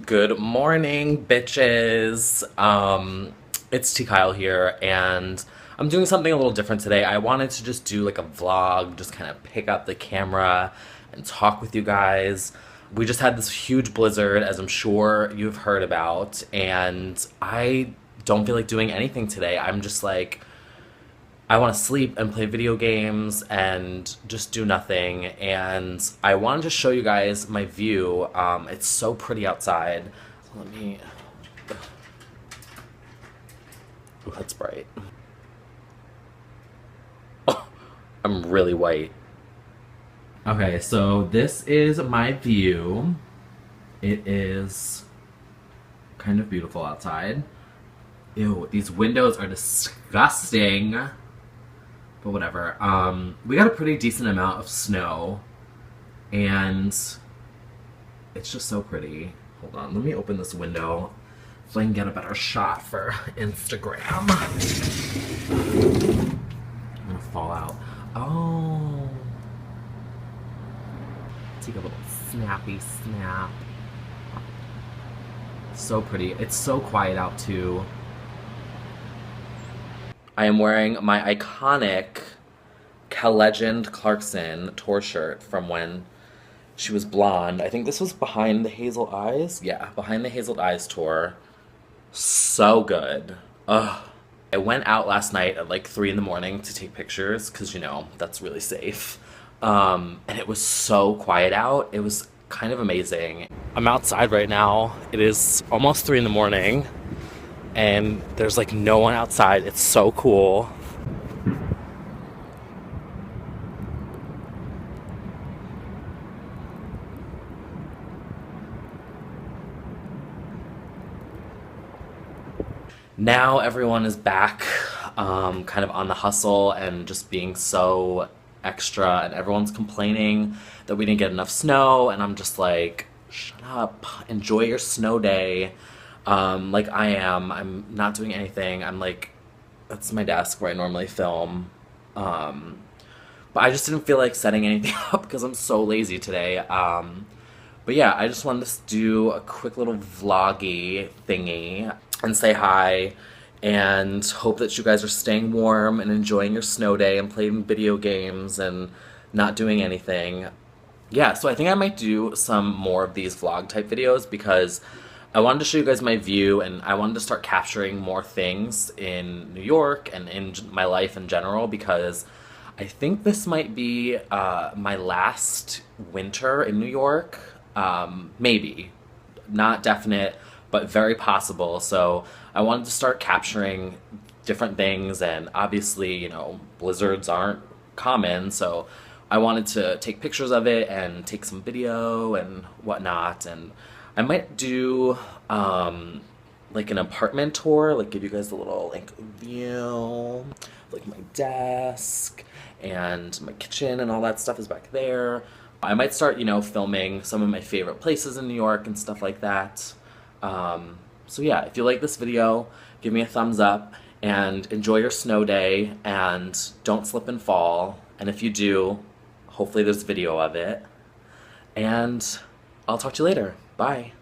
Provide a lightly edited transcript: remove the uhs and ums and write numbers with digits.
Good morning, bitches. It's T Kyle here, and I'm doing something a little different today. I wanted to just do like a vlog, just kind of pick up the camera and talk with you guys. We just had this huge blizzard, as I'm sure you've heard about, and I don't feel like doing anything today. I'm just like, I want to sleep and play video games and just do nothing. And I wanted to show you guys my view. It's so pretty outside. Let me. Ooh, that's bright. Oh, I'm really white. Okay, so this is my view. It is kind of beautiful outside. Ew, these windows are disgusting. But whatever. We got a pretty decent amount of snow, and it's just so pretty. Hold on, let me open this window so I can get a better shot for Instagram. I'm gonna fall out. Oh. Take a little snappy snap. So pretty. It's so quiet out too. I am wearing my iconic Legend Clarkson tour shirt from when she was blonde. I think this was Behind the Hazel Eyes. Yeah, Behind the Hazel Eyes tour. So good. Ugh. I went out last night at like 3 in the morning to take pictures because, you know, that's really safe. And it was so quiet out. It was kind of amazing. I'm outside right now. It is almost 3 in the morning. And there's like no one outside. It's so cool. Now everyone is back, kind of on the hustle and just being so extra, and everyone's complaining that we didn't get enough snow, and I'm just like, shut up, enjoy your snow day. Like I am. I'm not doing anything. I'm like, that's my desk where I normally film. But I just didn't feel like setting anything up because I'm so lazy today. But yeah, I just wanted to do a quick little vloggy thingy and say hi and hope that you guys are staying warm and enjoying your snow day and playing video games and not doing anything. Yeah, so I think I might do some more of these vlog type videos because I wanted to show you guys my view, and I wanted to start capturing more things in New York and in my life in general because I think this might be my last winter in New York. Maybe. Not definite, but very possible. So I wanted to start capturing different things, and obviously, you know, blizzards aren't common, so I wanted to take pictures of it and take some video and whatnot, and I might do like an apartment tour, like give you guys a little like view, like my desk and my kitchen and all that stuff is back there. I might start, you know, filming some of my favorite places in New York and stuff like that. So yeah, if you like this video, give me a thumbs up and enjoy your snow day and don't slip and fall. And if you do, hopefully there's video of it. And I'll talk to you later. Bye.